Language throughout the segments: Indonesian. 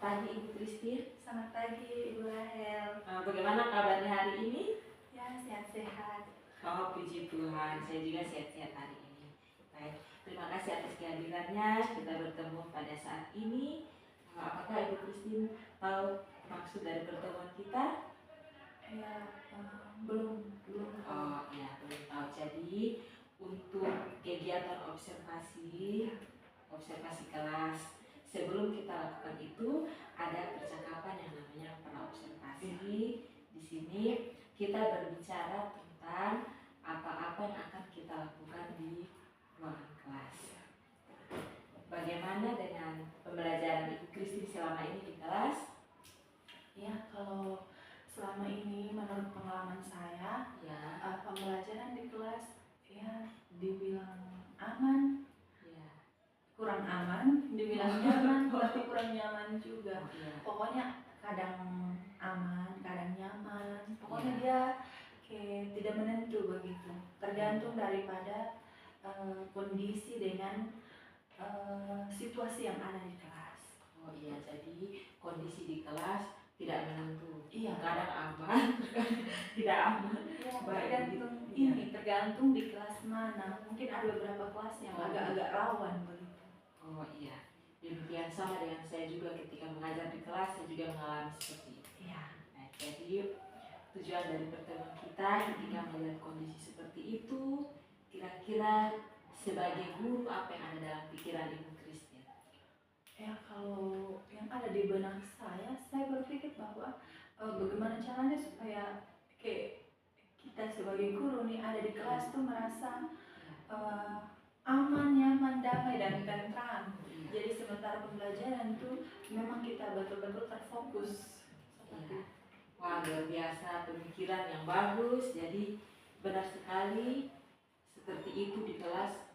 pagi Ibu Christine. Selamat pagi Ibu Rahel. Bagaimana kabarnya hari ini? Ya, sehat-sehat. Oh, puji Tuhan, saya juga sehat-sehat hari ini. Baik, terima kasih atas kehadirannya. Kita bertemu pada saat ini. Apakah Ibu Christine tahu maksud dari pertemuan kita? Ya, belum. Oh ya, belum tahu. Jadi untuk kegiatan observasi kelas, sebelum kita lakukan itu ada percakapan yang namanya praobservasi. Di sini kita berbicara tentang apa-apa yang akan kita lakukan di ruangan kelas. Bagaimana dengan pembelajaran Ibu Christine selama ini di kelas? Ya, kalau selama ini menurut pengalaman saya, Ya, pembelajaran di kelas ya dibilang aman, ya. kurang aman, dibilang nyaman, tapi kurang nyaman juga. Oh, ya. Pokoknya kadang aman, kadang nyaman. Pokoknya Ya. dia kayak tidak menentu begitu. Tergantung daripada kondisi dengan situasi yang ada di kelas. Oh iya, jadi kondisi di kelas tidak menentu. Iya. Kadang aman, tidak aman. Ya, Baik, tergantung gitu. tergantung di kelas mana. Mungkin ada beberapa kelas yang agak-agak rawan begitu. Oh iya, demikian sama dengan saya juga ketika mengajar di kelas, saya juga mengalami seperti itu. Iya. Nah, jadi tujuan dari pertemuan kita ketika melihat kondisi seperti itu, kira-kira sebagai guru apa yang ada dalam pikiran Ibu Christine? Ya, kalau yang ada di benak saya berpikir bahwa bagaimana caranya supaya kayak kita sebagai guru nih ada di kelas tuh merasa aman, nyaman, damai, dan tentram. Jadi sementara pembelajaran tuh memang kita betul-betul terfokus. Ya. Wah, luar biasa, pemikiran yang bagus. Jadi benar sekali seperti itu di kelas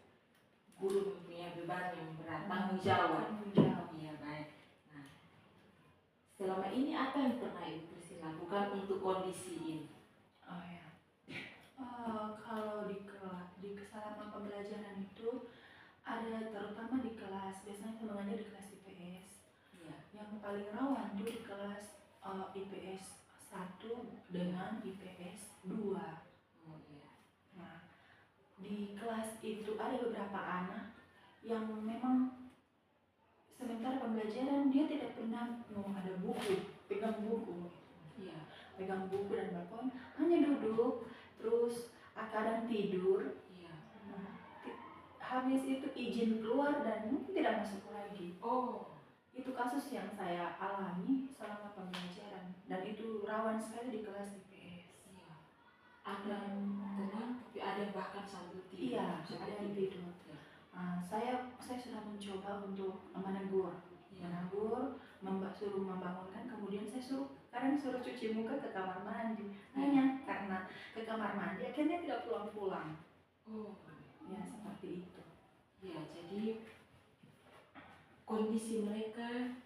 guru mempunyai beban yang berat, tanggung jawab. Iya, baik. Nah, selama ini apa yang pernah Ibu Christine lakukan untuk kondisi ini? Oh ya. Kalau di selama pembelajaran itu ada terutama di kelas, biasanya saya mengajar di kelas IPS. Iya. Yang paling rawan tuh di kelas IPS 1 dengan IPS 2. Oh iya. Nah, di kelas itu ada beberapa anak yang memang sementara pembelajaran dia tidak pernah mau ada buku, pegang buku. Iya. Pegang buku dan balapan, hanya duduk, terus kadang tidur. Iya. Nah, habis itu izin keluar dan mungkin tidak masuk lagi. Oh, Itu kasus yang saya alami selama pembelajaran dan itu rawan sekali di kelas IPS. iya. Ada tenang, tapi ada yang bahkan sambil tidur. Iya, ada yang tidur. Ya. Saya sudah mencoba untuk menegur, suruh membangunkan, kemudian saya kadang suruh cuci muka ke kamar mandi. Hanya karena ke kamar mandi akhirnya tidak pulang-pulang. Oh, Ya, seperti itu. ya, jadi kondisi mereka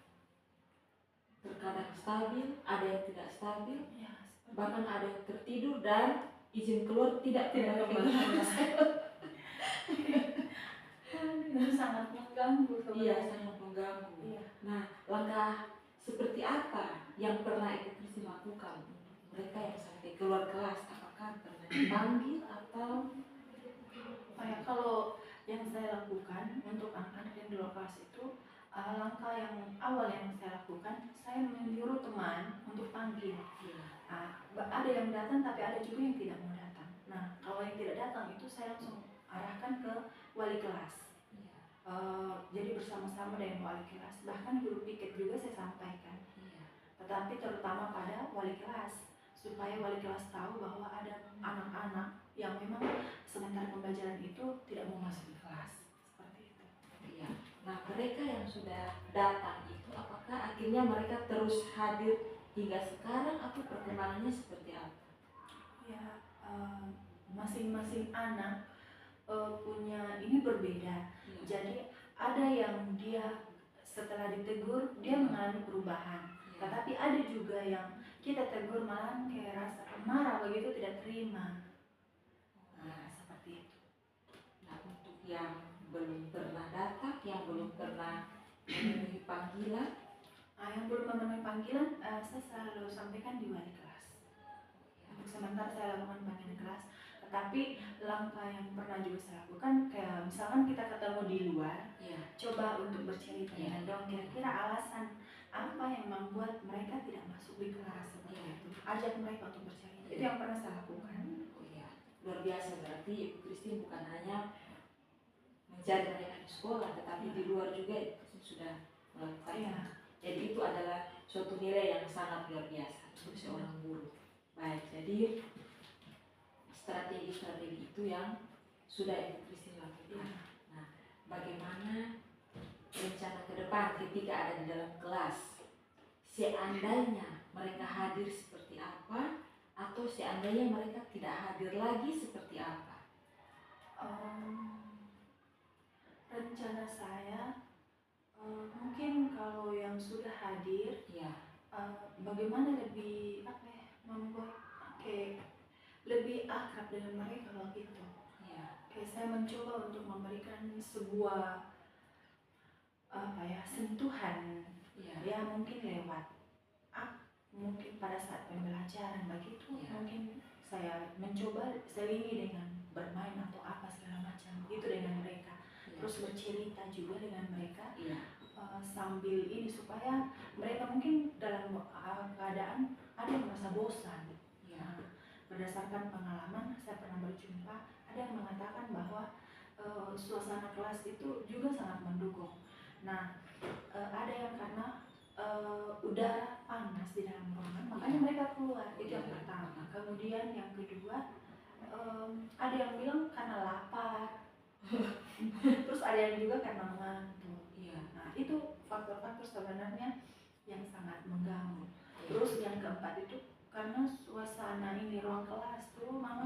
terkadang stabil, ada yang tidak stabil, Ya, bahkan ada yang tertidur dan izin keluar tidak kembali. Itu sangat mengganggu Iya, sebenarnya. sangat mengganggu. Iya. Nah, langkah seperti apa yang pernah Ibu Christine lakukan untuk mereka yang sampai keluar kelas? Apakah pernah dipanggil atau? Kalau yang saya lakukan untuk anak-anak yang di luar kelas itu, langkah yang awal yang saya lakukan, saya menyuruh teman untuk panggil. Ada yang datang tapi ada juga yang tidak mau datang. Nah, kalau yang tidak datang itu saya langsung arahkan ke wali kelas. Jadi bersama-sama dengan wali kelas, bahkan guru piket juga saya sampaikan. Tetapi terutama pada wali kelas, supaya wali kelas tahu bahwa ada anak-anak yang memang sementara pembelajaran itu tidak mau masuk di kelas. Seperti itu. Iya. Nah, mereka yang sudah datang itu apakah akhirnya mereka terus hadir hingga sekarang atau perkembangannya seperti apa? Ya, masing-masing anak punya ini berbeda. Jadi ada yang dia setelah ditegur dia mengalami perubahan. Tetapi ada juga yang kita tegur malah kayak rasa marah begitu, tidak terima. Nah, seperti itu. Nah, untuk yang belum pernah datang, yang belum pernah memenuhi panggilan, Yang belum memenuhi panggilan, saya selalu sampaikan di wali kelas. Untuk sementara saya lakukan panggilan kelas, tetapi langkah yang pernah juga saya lakukan, kayak misalkan kita ketemu di luar, coba untuk bercerita dengan dong, kira-kira alasan apa yang membuat mereka tidak masuk di kelas seperti itu. Ajak mereka untuk bercerita. Itu yang pernah saya lakukan. Luar biasa, berarti Ibu Christine bukan hanya mencari mereka di sekolah, tetapi di luar juga Ibu sudah melakukan. Jadi itu adalah suatu nilai yang sangat luar biasa untuk seorang guru. Baik, jadi strategi-strategi itu yang sudah Ibu Christine lakukan. Nah, bagaimana rencana ke depan ketika ada di dalam kelas? Seandainya mereka hadir seperti apa, atau seandainya mereka tidak hadir lagi seperti apa? Rencana saya mungkin kalau yang sudah hadir, bagaimana lebih membuat lebih akrab dengan mereka kalau gitu. Kayak saya mencoba untuk memberikan sebuah sentuhan, mungkin lewat mungkin pada saat pembelajaran begitu, mungkin saya mencoba selingi dengan bermain atau apa segala macam itu dengan mereka, terus bercerita juga dengan mereka, sambil ini supaya mereka mungkin dalam keadaan ada yang merasa bosan. Berdasarkan pengalaman saya pernah berjumpa, ada yang mengatakan bahwa suasana kelas itu juga sangat mendukung. Nah, ada yang karena udara panas di dalam ruangan, makanya mereka keluar. Itu yang pertama. Kemudian yang kedua, ada yang bilang karena lapar, terus ada yang juga karena mengantuk. Nah, itu faktor-faktor sebenarnya yang sangat mengganggu. Terus yang keempat itu karena suasana ini ruang kelas tuh ruang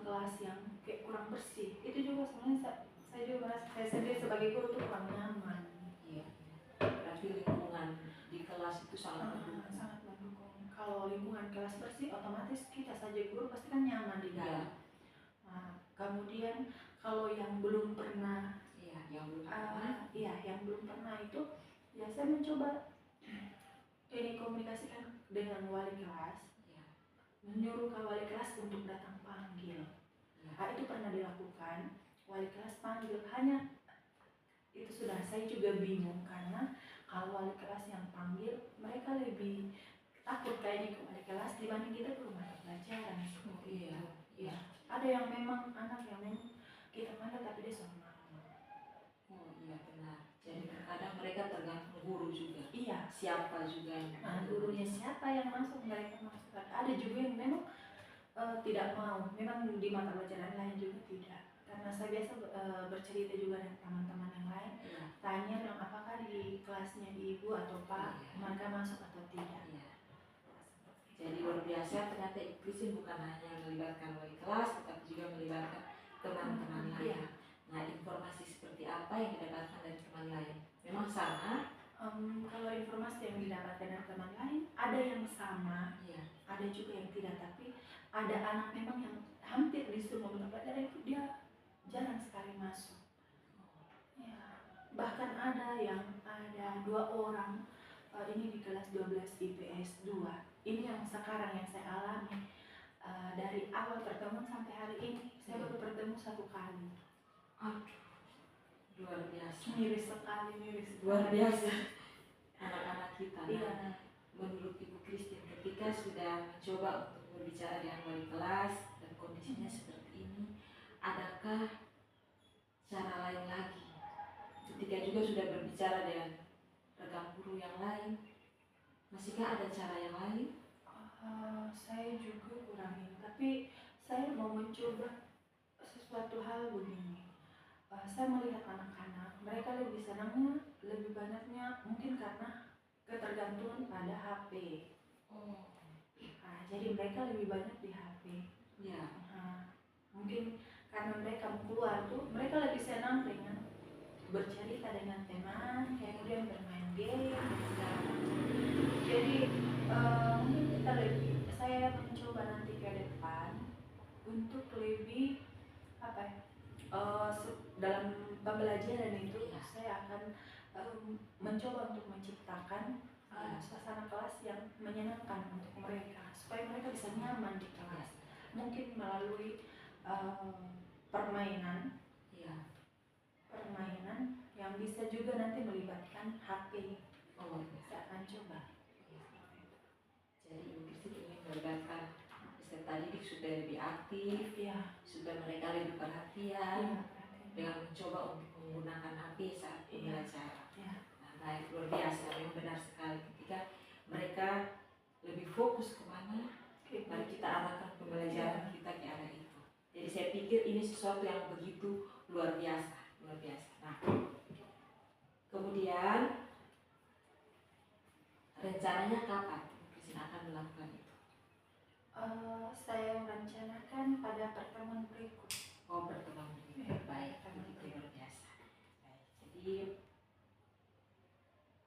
kelas yang kayak kurang bersih. Itu juga sebenarnya saya juga merasa saya sendiri sebagai guru tuh kurang nyaman. Berarti lingkungan di kelas itu sangat mendukung. Kalau lingkungan kelas bersih, otomatis kita saja guru pasti kan nyaman di dalam. Kemudian kalau yang belum pernah, yang belum pernah itu, saya mencoba ini komunikasikan dengan wali kelas, menyuruh ke wali kelas untuk datang panggil. Itu pernah dilakukan, wali kelas panggil, hanya itu sudah saya juga bingung karena kalau wali kelas yang panggil, mereka lebih takut kayaknya ke wali kelas dibanding kita ke rumah pelajaran. Ada yang memang anak yang memang kita panggil tapi dia sama. Benar. Jadi kadang mereka tergantung guru juga. Siapa juga yang gurunya siapa yang masuk, mereka masuk. Ada juga yang memang tidak mau, memang di mata pelajaran lain juga tidak. Karena saya biasa bercerita juga dengan teman-teman yang lain, tanya bilang apakah di kelasnya ibu atau pak mereka masuk atau tidak. Jadi luar biasa, ternyata Ibu Christine bukan hanya melibatkan wali kelas, tetapi juga melibatkan teman-teman lain. Nah, informasi seperti apa yang didapatkan dari teman lain? Memang sama? Kalau informasi yang didapatkan dari teman lain, ada yang sama, ada juga yang tidak. Tapi ada anak memang yang hampir di semua mata pelajaran itu dia jarang sekali masuk. Bahkan ada 2 orang ini di kelas 12 IPS 2. Ini yang sekarang yang saya alami. Dari awal pertemuan sampai hari ini saya baru bertemu 1 kali. Luar biasa. Miris sekali. Luar biasa. Anak-anak kita. Menurut Ibu Christine, ketika sudah mencoba untuk berbicara dengan wali kelas dan kondisinya seperti ini, adakah cara lain lagi? Ketika juga sudah berbicara dengan rekan guru yang lain, masihkah ada cara yang lain? Saya juga kurang ini, tapi saya mau mencoba sesuatu hal begini. Saya melihat anak-anak, mereka lebih senangnya, lebih banyaknya mungkin karena ketergantungan pada HP. Jadi mereka lebih banyak di HP. Mungkin karena mereka mau keluar tuh, mereka lebih senang dengan bercerita dengan teman, kemudian bermain game, segala macam. Jadi mungkin saya mencoba nanti ke depan untuk lebih dalam pembelajaran itu saya akan mencoba untuk menciptakan suasana kelas yang menyenangkan untuk mereka supaya mereka bisa nyaman di kelas. Mungkin melalui permainan yang bisa juga nanti melibatkan HP. Saya akan coba. Jadi Ibu Christine ingin melibatkan peserta didik supaya lebih aktif, supaya mereka lebih perhatian, dengan mencoba untuk menggunakan HP saat pembelajaran. Nah, baik, luar biasa, yang benar sekali. Ketika mereka lebih fokus kemana, mari kita arahkan pembelajaran kita ke arah itu. Jadi saya pikir ini sesuatu yang begitu luar biasa. Nah, kemudian rencananya kapan Christine akan melakukan itu? Saya merencanakan pada pertemuan berikut. Pertemuan berikut. Baik, itu luar biasa. Baik, jadi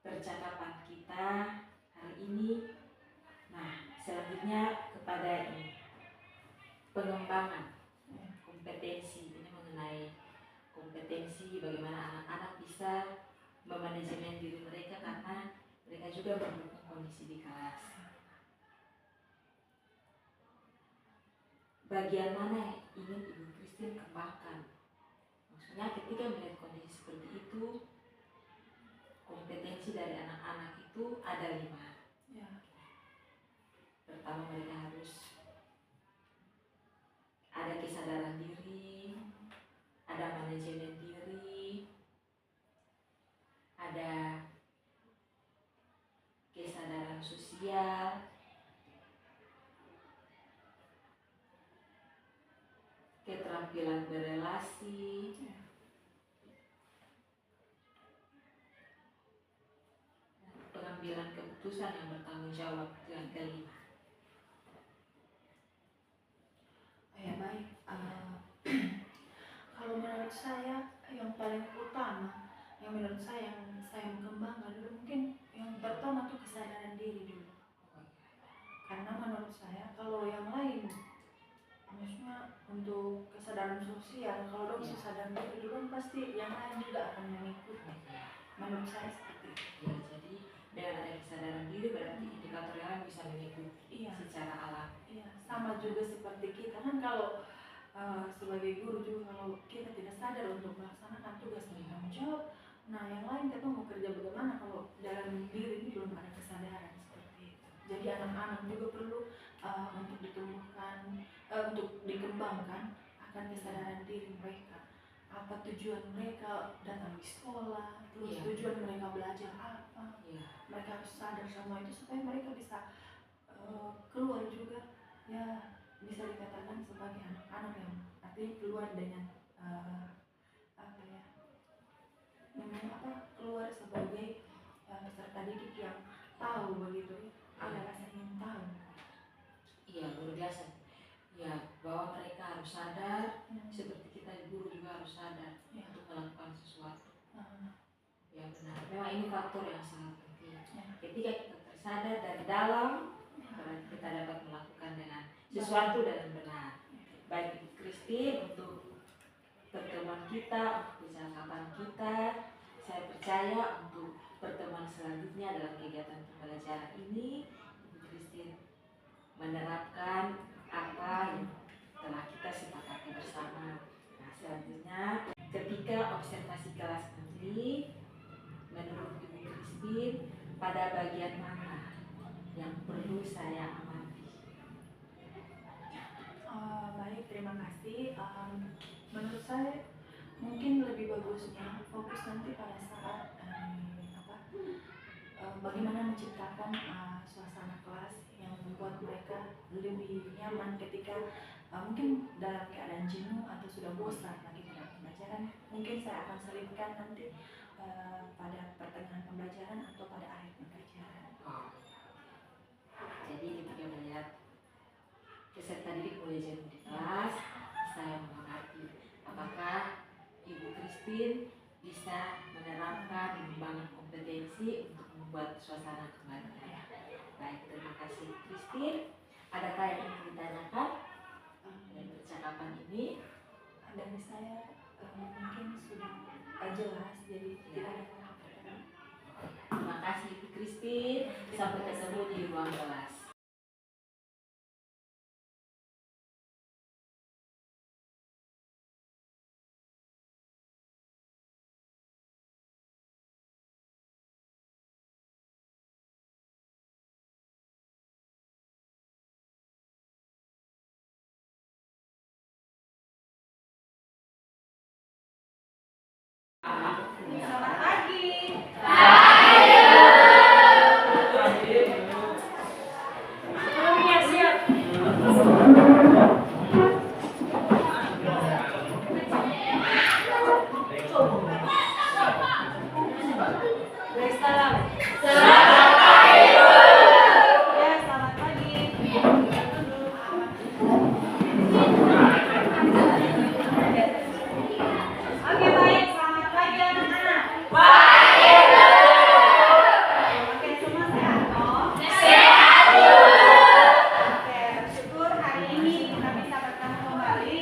percakapan kita hari ini. Nah, selanjutnya kepada ini pengembangan kompetensi. Ini mengenai kompetensi bagaimana anak-anak bisa memanajemen diri mereka karena mereka juga mendukung kondisi di kelas. Bagian mana yang ingin Ibu Christine kembangkan? Maksudnya ketika melihat kondisi seperti itu, kompetensi dari anak-anak itu ada 5. Pertama, mereka harus ada kesadaran diri, ada manajemen diri, ada kesadaran sosial, keterampilan berelasi, pengambilan keputusan yang bertanggung jawab. Yang kelima. Baik. Kalau menurut saya yang paling utama, yang menurut saya yang saya mengembangkan dulu, mungkin yang pertama tuh kesadaran diri dulu. Karena menurut saya kalau yang lain, maksudnya untuk kesadaran sosial, kalau dong sadar diri dulu pasti yang lain juga akan mengikuti. Menurut saya seperti itu. Jadi dengan ada kesadaran diri berarti indikator yang lain bisa mengikuti secara alami. Sama juga seperti kita kan kalau sebagai guru juga, kalau kita tidak sadar untuk melaksanakan tugas dan tanggung jawab, nah yang lain kita mau kerja bagaimana kalau dalam diri ini belum ada kesadaran seperti itu. Jadi anak-anak juga perlu untuk ditumbuhkan, untuk dikembangkan akan kesadaran diri mereka. Apa tujuan mereka datang di sekolah, terus tujuan mereka belajar apa. Mereka harus sadar semua itu supaya mereka bisa keluar juga, ya bisa dikatakan sebagai anak-anak yang artinya keluar dengan keluar sebagai peserta didik yang tahu begitu, ada rasa ingin tahu. Luar biasa. Bahwa mereka harus sadar, seperti kita guru juga harus sadar untuk melakukan sesuatu. Benar. Memang ini faktor yang sangat penting. Ketika kita tersadar dari dalam, berarti kita dapat melakukan dengan sesuatu dengan benar. Baik Ibu Christine, untuk pertemuan kita, untuk percakapan kita, saya percaya untuk pertemuan selanjutnya dalam kegiatan pembelajaran ini, Ibu Christine menerapkan apa yang telah kita sepakati bersama. Nah, selanjutnya ketika observasi kelas nanti, menurut Ibu Christine, pada bagian mana yang perlu saya amati? Baik, terima kasih. Menurut saya mungkin lebih bagusnya fokus nanti pada saat bagaimana menciptakan suasana kelas yang membuat mereka lebih nyaman ketika mungkin dalam keadaan jenuh atau sudah bosan lagi dengan pembelajaran. Mungkin saya akan selipkan nanti pada pertengahan pembelajaran atau pada akhir pembelajaran. Jadi ketika melihat peserta didik mulai jenuh di kelas, saya mengamati apakah Ibu Christine bisa menerapkan membangun kompetensi untuk membuat suasana kembali. Baik, terima kasih Christine. Adakah yang ingin ditanyakan dari percakapan ini? Dari saya mungkin sudah jelas, jadi tidak ada pertanyaan. Christine. Sampai ketemu di ruang kelas. Selamat pagi. Sebelumnya siap. Salam. Ya, selamat pagi. Oke, baik. Selamat pagi anak-anak. Oke, semua sehat toh? Oke, bersyukur hari ini kita bisa bertemu kembali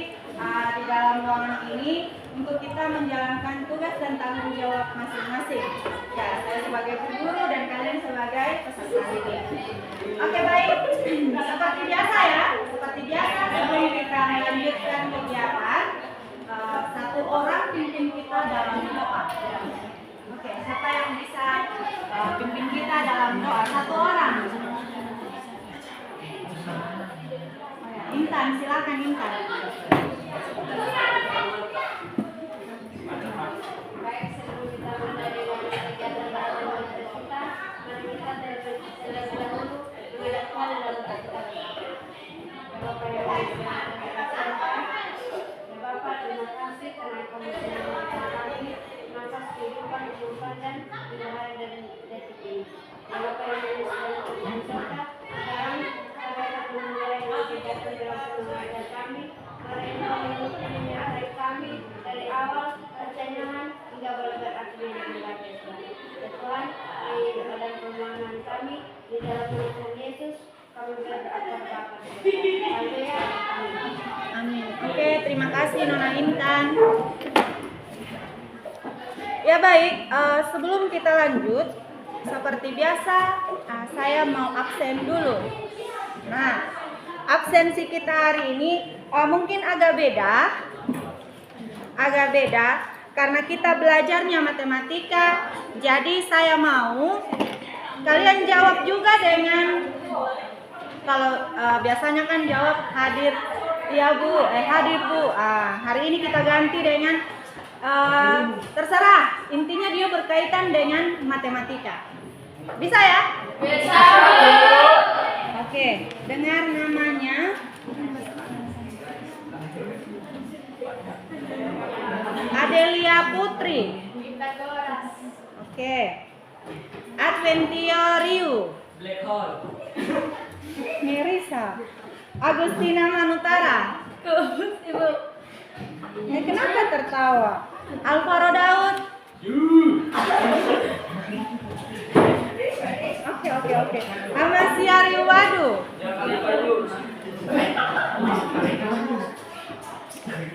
di dalam ruangan ini untuk kita menjalankan tugas dan tanggung jawab masing-masing. Ya, saya sebagai guru dan kalian sebagai peserta didik. Oke, baik. Seperti biasa ya, seperti biasa sebelum kita melanjutkan kegiatan, satu orang pimpin kita dalam doa. Oke, siapa yang bisa pimpin kita dalam doa? Satu orang. Oh ya, Intan, silakan Intan. Baik, sebelum kita mulai dengan kegiatan pertemuan kita, mari kita terlebih dahulu menghadapkan dalam kita. Bapak yang Bapak, terima kasih karena kamu sudah memberikan kami masa kehidupan dan hidupkan dari detik ini. Bapak yang sudah serta sekarang kami akan memulai kegiatan dalam pengajaran kami. Mari kita menyertai kami dari awal perjalanan hingga belajar akhirnya dengan baik. Ya Tuhan, dan permohonan kami di dalam nama Tuhan Yesus kami berdoa kepada Bapa. Haleluya. Amin. Oke, terima kasih Nona Intan. Ya baik, sebelum kita lanjut, seperti biasa saya mau absen dulu. Nah, absensi kita hari ini mungkin agak beda karena kita belajarnya matematika. Jadi saya mau kalian jawab juga dengan, kalau biasanya kan jawab hadir ya Bu, hadir Bu. Hari ini kita ganti dengan terserah, intinya dia berkaitan dengan matematika. Bisa ya? Bisa. Oke, dengar namanya. Adelia Putri. Pitagoras. Oke. Adventio Riu. Black hole. Merisa. Agustina Manutara. Ibu. Kenapa tertawa? Alvaro Daud. Oke. Amasia Riwadu.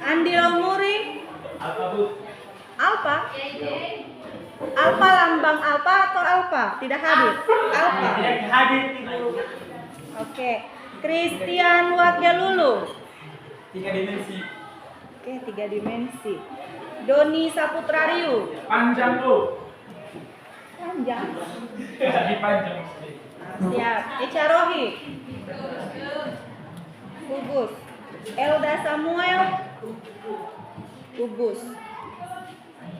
Andi Lomuri. Alfa. Alfa lambang Alfa atau Alfa? Tidak hadir. Alfa. Hadir Ibu. Oke. Christian Wakelulu. 3 dimensi. Oke, 3 dimensi. Doni Saputrariu. Panjang tuh. Panjang. Jadi panjang. Siap. Echa Rohi. Kubus. Elda Samuel. Kubus.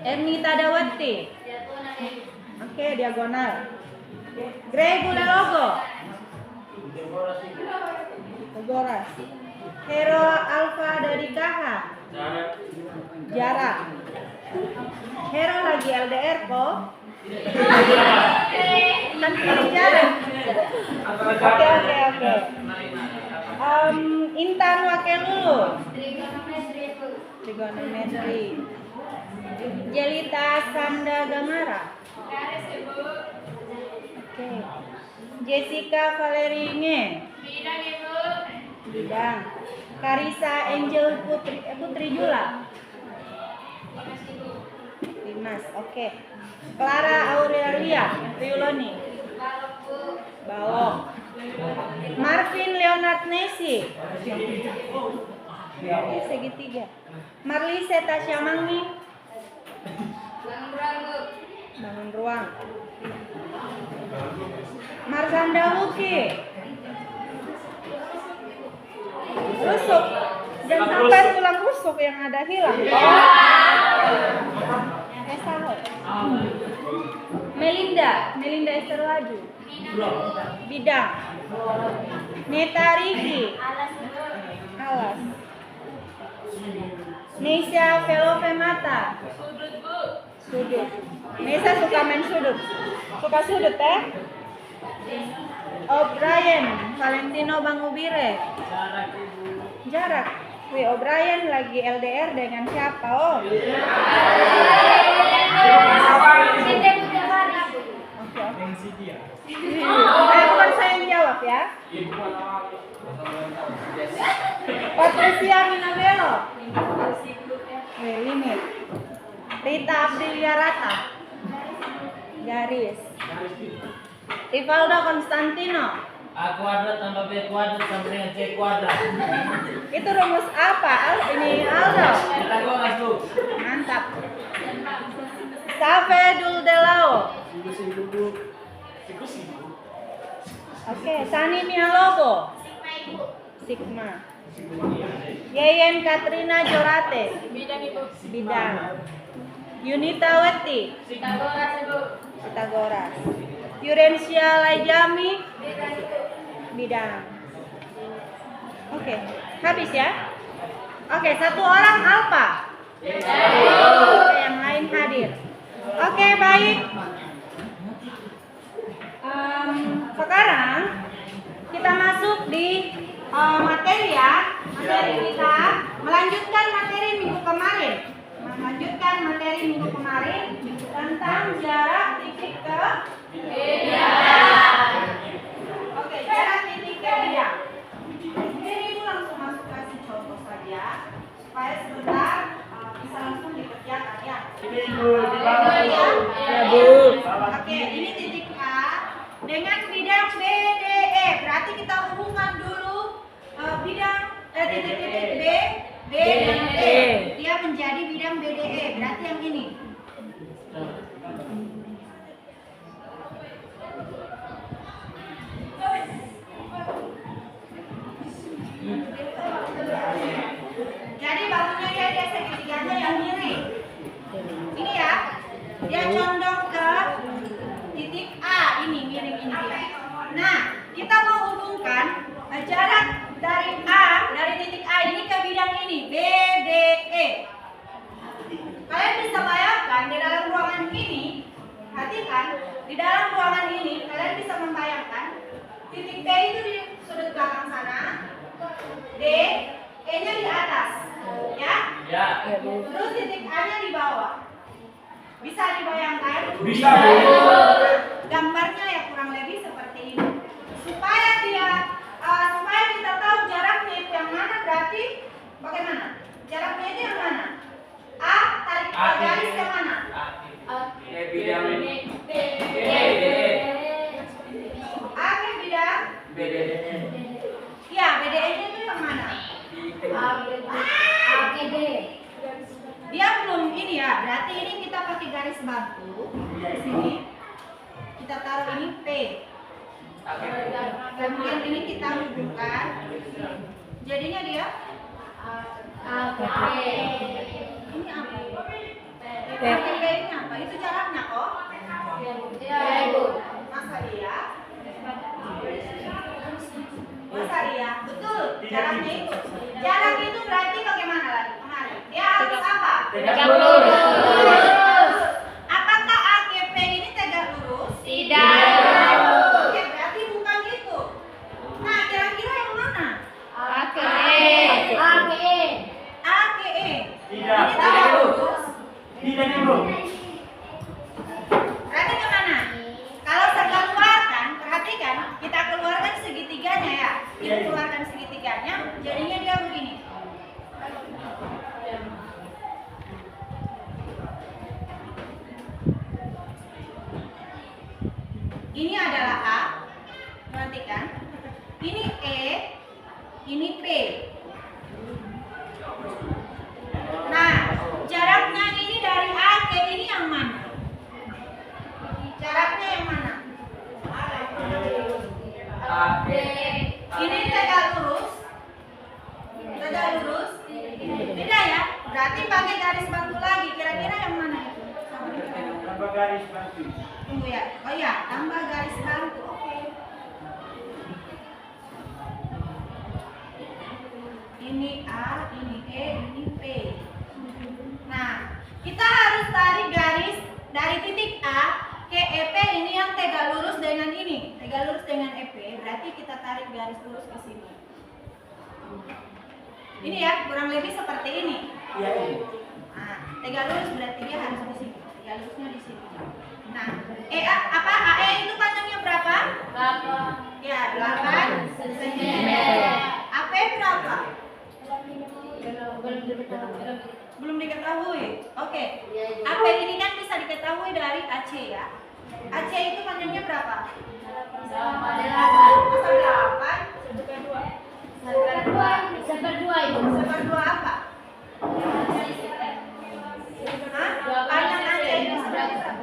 Ernita Dawati. Oke, diagonal. Gregula Logo. Tegoras. Hero Alfa dari KH. Jarak. Hero lagi LDR kok. Kan pilih jarak. Oke. Intan Wakelulu. Trigonometri. Jelita Sanda Gamara. Oke. Jessica Valeringe. Bidang. Karisa Angel Putri Jula. Dimas. Oke. Clara Aurelia Riuloni. Balok. Marvin Leonard Nesi. Segitiga. Marlise Tasya Mangni. Bangun ruang. Marzanda Luki. Rusuk. Jangan sampai tulang rusuk yang ada hilang. Saho. Melinda Esther Laju. Bidang. Neta Riki. Alas. Neisha Velope Mata. Sudut. Nesa suka main sudut. Suka sudut ya? O'Brien, Valentino Bangubire. Jarak. Wih, O'Brien lagi LDR dengan siapa? Oh. Bukan saya yang jawab ya. Patricia Minabelo. Wih, limit. Rita Aprilia Rata. Garis. Ivaldo Konstantino. A kuadrat tambah B kuadrat sama dengan C kuadrat. Itu rumus apa? Ini Aldo. Pitagoras, Bu. Mantap. Save Duldelao. Oke, Sani Mialobo. Sigma. Yeyen Katrina Jorate. Bidang. Yunita Weti. Pitagoras. Yurensia Laijami. Bidang. Oke, habis ya. Oke, satu orang alfa. Oke, yang lain hadir. Oke, baik. Sekarang kita masuk di materi ya. Materi kita melanjutkan materi minggu kemarin. Tentang jarak titik ke bidang. Oke, jarak titik ke bidang. Jadi ibu langsung masuk kasih contoh saja supaya sebentar bisa langsung dikerjakan ya. Ya Bu. Oke, ini titik A dengan bidang BDE. Berarti kita hubungkan dulu titik-titik B dan E. Dia menjadi bidang BDE. Berarti yang ini. Jadi bangunnya dia segitiganya yang miring. Ini ya, dia condong ke titik A, ini miring ini dia. Nah, kita mau hubungkan jarak dari titik A ini ke bidang ini, BDE. Kalian bisa bayangkan di dalam ruangan ini, perhatikan, di dalam ruangan ini kalian bisa membayangkan titik B itu di sudut belakang sana, D, E-nya di atas, ya? Ya. Terus titik A-nya di bawah. Bisa dibayangkan? Bisa. Gambarnya ya kurang lebih seperti ini. Supaya kita tahu jaraknya itu yang mana, berarti bagaimana? Jaraknya itu yang mana? A tarik garis ke mana? Bidang A ke bidang BDE. ya, BDE-nya itu yang mana? Dia belum ini ya, berarti ini kita pakai garis baku di sini. Kita taruh ini P. Kemudian ini kita hubungkan. Jadinya dia ini apa? P ini apa? Itu jaraknya kok? Masa iya? Betul. Jaraknya itu. Jarak itu berarti bagaimana lagi? Kemarin. Dia harus apa? Tegak lurus. Apakah A ke P ini tegak lurus? Tidak. Oke, berarti bukan itu. Nah, kira-kira yang mana? A ke E. A ke E. Tidak. Ini tegak lurus. Tidak dulu. Berarti kemana? Kalau saya keluarkan, perhatikan, kita keluarkan segitiganya ya. Kita keluarkan segitiganya, jadinya dia begini. Ini adalah A. Perhatikan. Ini E, ini P. Nah, jaraknya ini dari A ke ini yang mana? Jaraknya yang mana? Ini tegak lurus. Tegak lurus. Tidak ya? Berarti pakai garis bantu lagi. Kira-kira yang mana itu? Tambah garis bantu. Tunggu ya. Oh ya, tambah garis bantu. Oke. Ini A, ini E, ini P. Nah, kita harus tarik garis dari titik A ke EP. Ini yang tegak lurus dengan ini, tegak lurus dengan EP. Berarti kita tarik garis lurus ke sini. Ini ya, kurang lebih seperti ini. Iya ini. Nah, tegak lurus berarti dia harus di sini. Tegak lurusnya di sini. Nah, AE itu panjangnya berapa? Ya, 8 cm. AP berapa? Belum diketahui. Oke. AP ini kan bisa diketahui dari AC ya. AC itu panjangnya berapa? 8. Seperdua apa? Hah? Panjang AC itu berapa?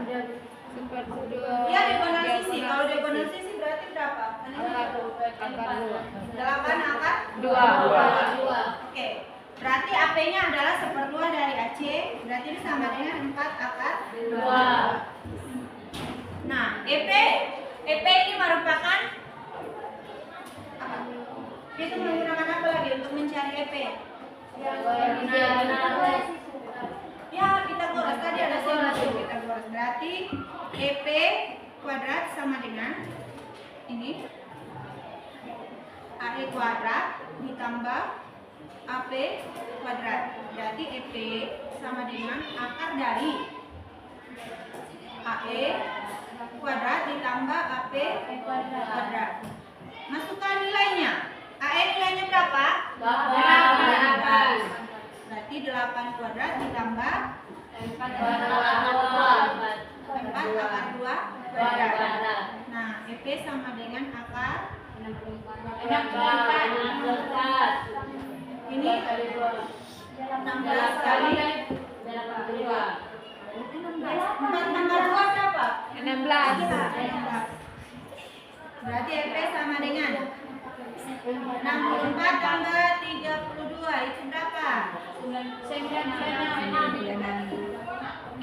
Ya, diagonal sisi. Kalau diagonal sisi berarti berapa? 8 akar 2. Oke. Berarti AP-nya adalah seperdua dari AC. Berarti ini sama dengan 4 akar 2. Nah, EP ini merupakan apa? Itu menggunakan apa lagi untuk mencari EP? Ya, Pitagoras tadi ada simbol Pitagoras. Berarti EP kuadrat sama dengan ini AE kuadrat ditambah AP kuadrat. Berarti EP sama dengan akar dari AE kuadrat ditambah AP kuadrat. Masukkan nilainya. AE nilainya berapa? 8. Berarti 8 kuadrat ditambah 4 akar 2 kuadrat. Nah, EP sama dengan akar 64. Ini 16 kali 2. 4 tambah 2 berapa? 16. Berarti EP sama dengan 64 tambah 32 itu berapa? 96.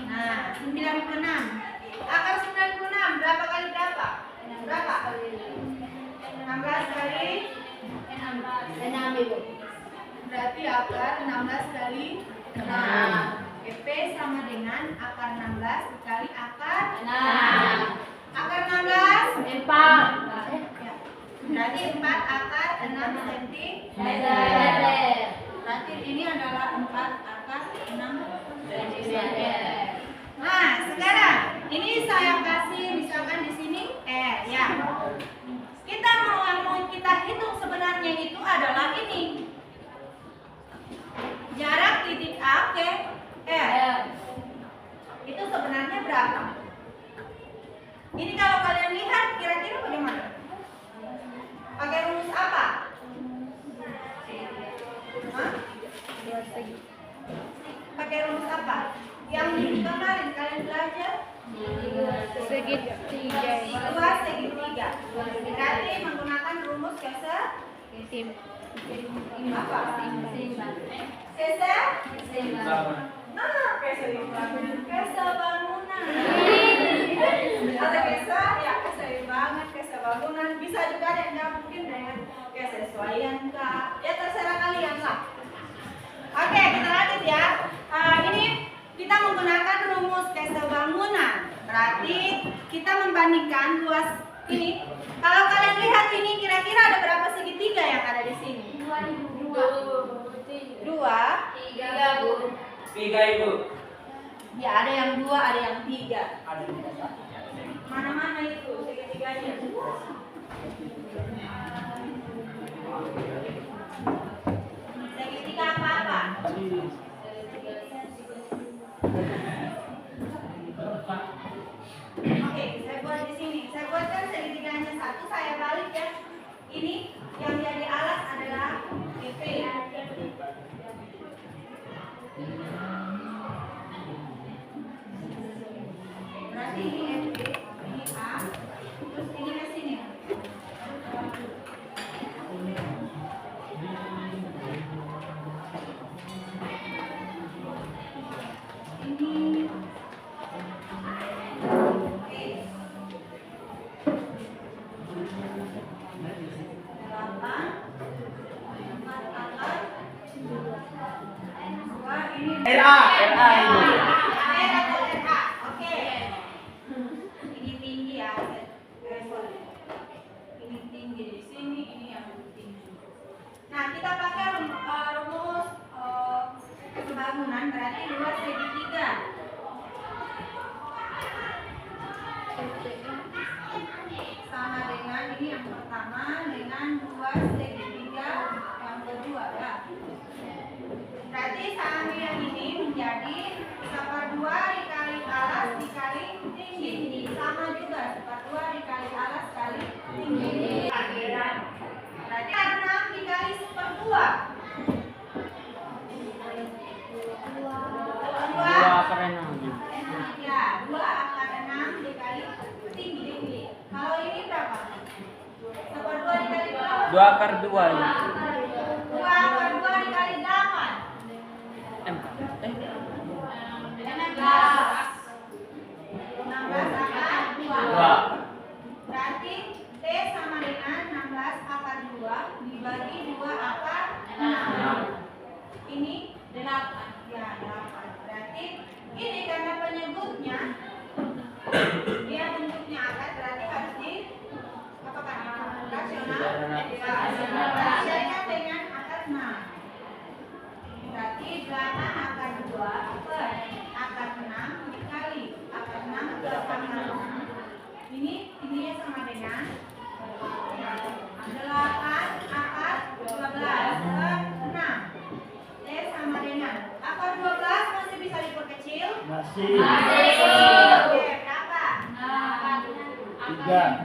Nah, 96. Akar 96 berapa kali berapa? Berapa? 16 kali 6. Berarti akar 16 kali 6. EP sama dengan akar 16 dikali akar 6. Akar 16 ya. Berarti 4 akar 6 cm. Berarti ini adalah 4 akar 6 cm. Nah, sekarang ini saya kasih misalkan di sini ya. Kita yang mau kita hitung sebenarnya itu adalah ini. Jarak titik A ke itu sebenarnya berapa? Ini kalau kalian lihat kira-kira bagaimana? Pakai rumus apa? Hah? Pakai rumus apa? Yang kemarin kalian belajar? Segitiga. 2 segitiga. Berarti menggunakan rumus apa? Keseimbangan. Nah, kesebangunan. Ada keseimbangan, kesebangunan. Bisa juga ada mungkin dengan kesesuaian kah? Ya terserah kalian lah. Oke, kita lanjut ya. Ini kita menggunakan rumus kesebangunan. Berarti kita membandingkan luas ini. Kalau kalian lihat ini kira-kira ada berapa segitiga yang ada di sini? 2, 3, Bu. 3 Ibu. Ya, ada yang 2, ada yang 3. Ada Mana-mana itu segitiganya? Segitiga apa-apa? Oke, saya buat di sini. Saya buatkan Ini yang jadi alas adalah GP. Berarti ini FB, ini A, terus ini ke sini. Ini RA Ibu. Oke. Ini tinggi ya. Ini tinggi di sini, ini yang tinggi. Nah, kita pakai rumus kebangunan berarti luas segitiga. Sama dengan ini yang pertama dengan luas segitiga yang kedua ya. Berarti sama yang ini menjadi seperdua dikali alas dikali tinggi. Sama juga seperdua dikali alas kali tinggi. Berarti 6 dikali seperdua. 2 akar 6 dikali tinggi. Kalau ini berapa? Seperdua dikali berapa? 2 akar 2. 2 akar 2 dikali 8. 16 akar 2. Berarti T sama dengan 16 akar 2 dibagi 2 akar 6. Ini 8. Ya, 8. Berarti ini karena penyebutnya dia bentuknya akar, berarti harus di apa kan? Rasional dengan akar 6. Berarti 8 akar 2 per akar 6 dikali akar 6 plus akar 6. Ininya sama dengan 8 akar 12 per 6. T sama dengan akar 12 masih bisa diperkecil? Masih. Oke, berapa? 3.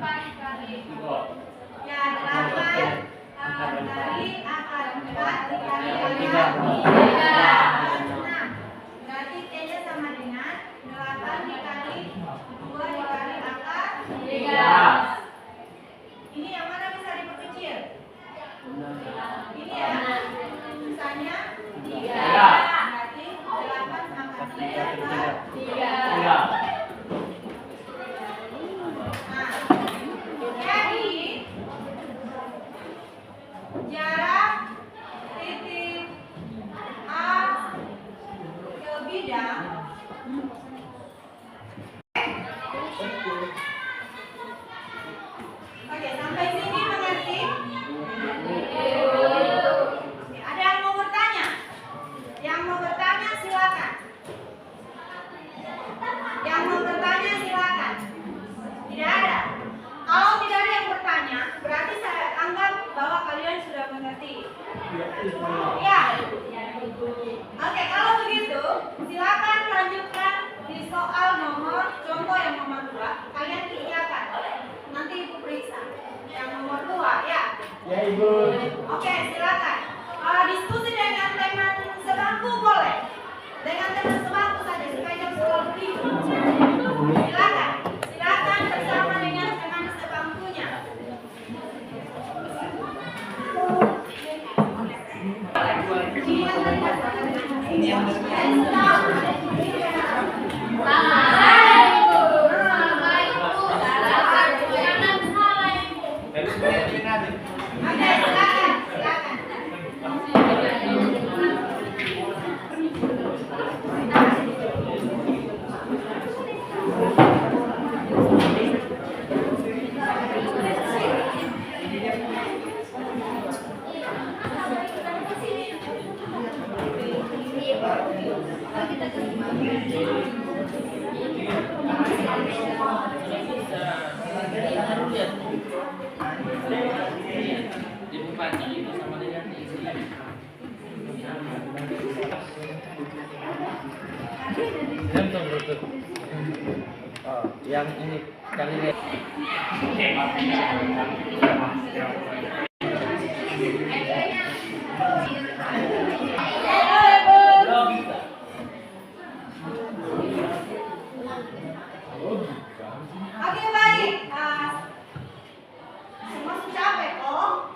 Ya, 8 dari akar 4 dikali Tiga. akar 6. Berarti T-nya sama dengan 8 dikali 2 dikali akar 3. Ini yang mana bisa diperkecil? Ini ya. Misalnya 3. Berarti 8 akar 3 per 3. Nah, jadi jarak titik A ke bidang Oke, sampai sini mengerti? Ada yang mau bertanya? Yang mau bertanya silakan. Yang mau bertanya silakan. Tidak ada. Kalau tidak ada yang bertanya, berarti saya anggap bahwa kalian sudah mengerti. Ya. Oke, kalau begitu, silakan lanjutkan di soal nomor contoh yang nomor 2. Kalian kerjakan. Nanti Ibu periksa. Yang nomor 2 ya. Ya Ibu. Oke, silakan. Diskusi dengan teman sebangku boleh. Dengan teman sebangku saja supaya jam sekolah begitu. Silakan. Silakan bersama dengan teman sebangkunya. Oke, silakan. Silakan. Kita Yang ini kali ini. Oke, baik. Semua sudah capek kok?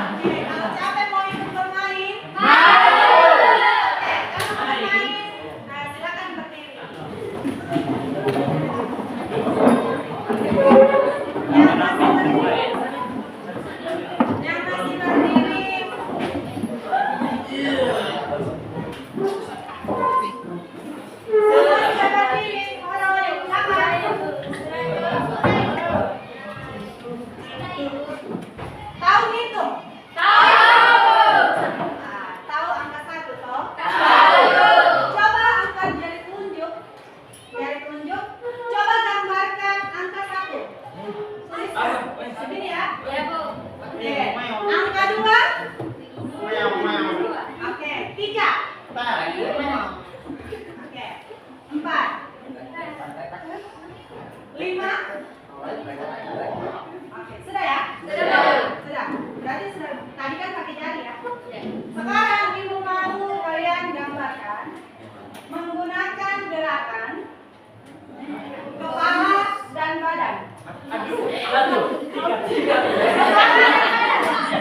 Oke, kalau capek mau ikut bermain? Oke, kalau bermain, silakan berdiri. Yang masih berdiri. Yang masih berdiri. Semua sudah berdiri. Tahu hitung? Tahu angka 1 toh? Coba angkat jari telunjuk. Coba gambarkan angka 1. Tulis begini ya. Oke. Angka 2. Oke. 3. Oke. 4. 5. Oke, sudah ya? Sudah. Berarti sudah. Tadi kan pakai jari ya? Sekarang ibu mau kalian gambarkan menggunakan gerakan kepala dan badan.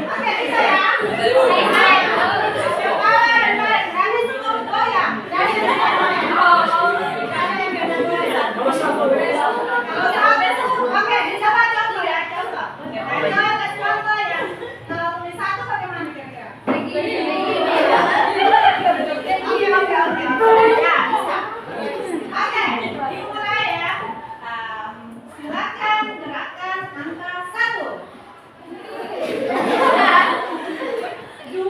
Oke, bisa ya? Kepala dan badan. Kami semua goyang. Oke, dicoba contoh ya, contoh. Coba kasih contoh ya. Kalau tulis 1 bagaimana kira-kira? Oke. Ya, bisa. Oke, dimulai ya. Silakan gerakan angka 1. 2. 3.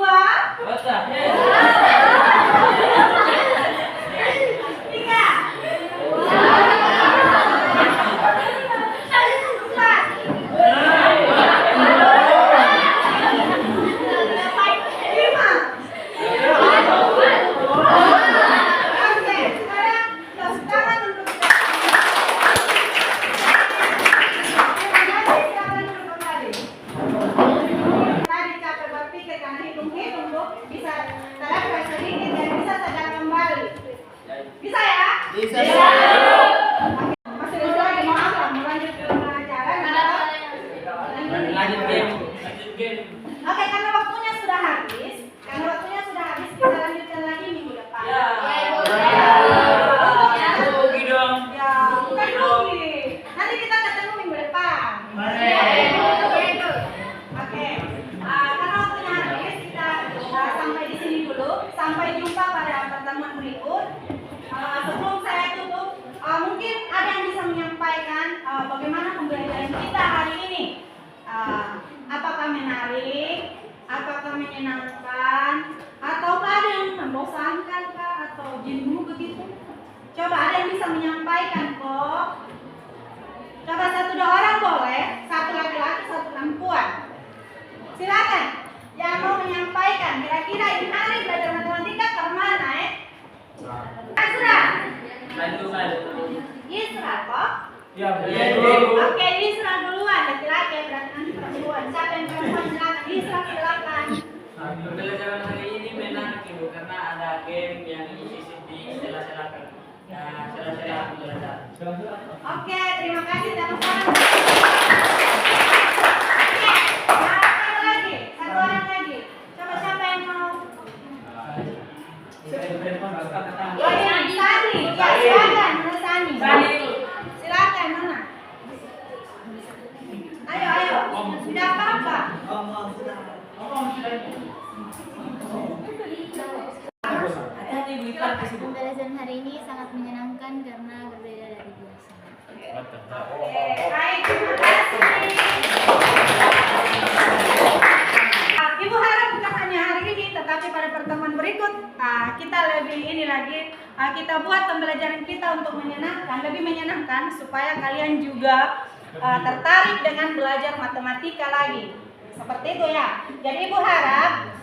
1-2 orang boleh, 1 laki-laki, 1 perempuan. Silakan yang mau menyampaikan kira-kira ini hari belajar matematika kemana sudah? Isra kok? Ya, Oke, Isra duluan, laki-laki berarti nanti perempuan. Siapa yang perempuan silakan, Isra silakan. Pembelajaran hari ini menarik Ibu karena ada game yang isi di sela-sela pembelajaran. Oke, terima kasih tepuk tangan. Oke, satu orang lagi. Coba siapa yang mau? Sani, ya silakan, Mana Sani? Silakan, mana? Ayo. Sudah apa? Pembelajaran hari ini sangat menyenangkan karena berbeda dari biasa. Oke, baik, terima kasih. Ibu harap bukan hanya hari ini, tetapi pada pertemuan berikut kita lebih ini lagi, kita buat pembelajaran kita untuk menyenangkan, lebih menyenangkan supaya kalian juga tertarik dengan belajar matematika lagi. Seperti itu ya. Jadi ibu harap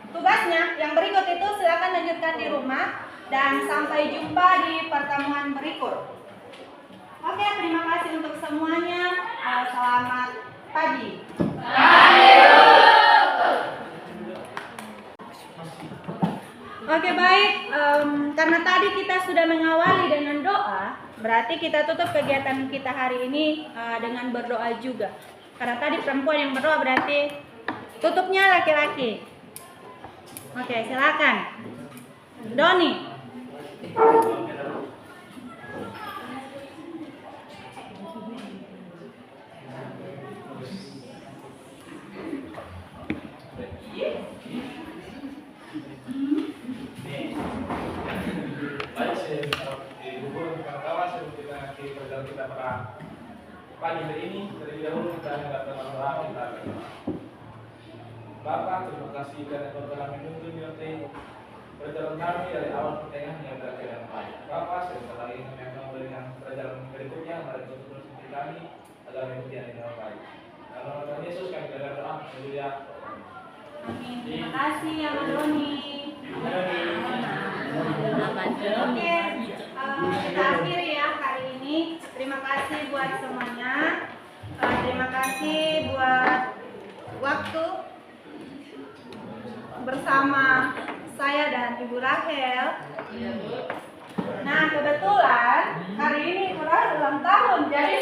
tugasnya yang berikut itu silakan lanjutkan di rumah. dan sampai jumpa di pertemuan berikut. Oke, terima kasih untuk semuanya. Selamat pagi. Oke, baik. Karena tadi kita sudah mengawali dengan doa, berarti kita tutup kegiatan kita hari ini dengan berdoa juga. Karena tadi perempuan yang berdoa, berarti tutupnya laki-laki. Oke, silakan. Doni. Pagi hari ini, terlebih dahulu kita mendengarkan doa kita. Bapak, terima kasih karena Kau telah menuntun perjalanan kami dari awal pertengahan hingga berakhir dengan baik. Bapak, sebentar lagi kami akan memberikan perjalanan berikutnya, mari Kau terus seperti kami agar mengikuti yang dengan baik. Dalam nama Tuhan Yesus kami berdoa, haleluya. Amin. Terima kasih ya Doni. Oke, kita akhiri ya hari ini. Terima kasih buat semuanya. Terima kasih buat waktu bersama saya dan Ibu Rachel. Nah, kebetulan hari ini Ibu Rachel ulang tahun, jadi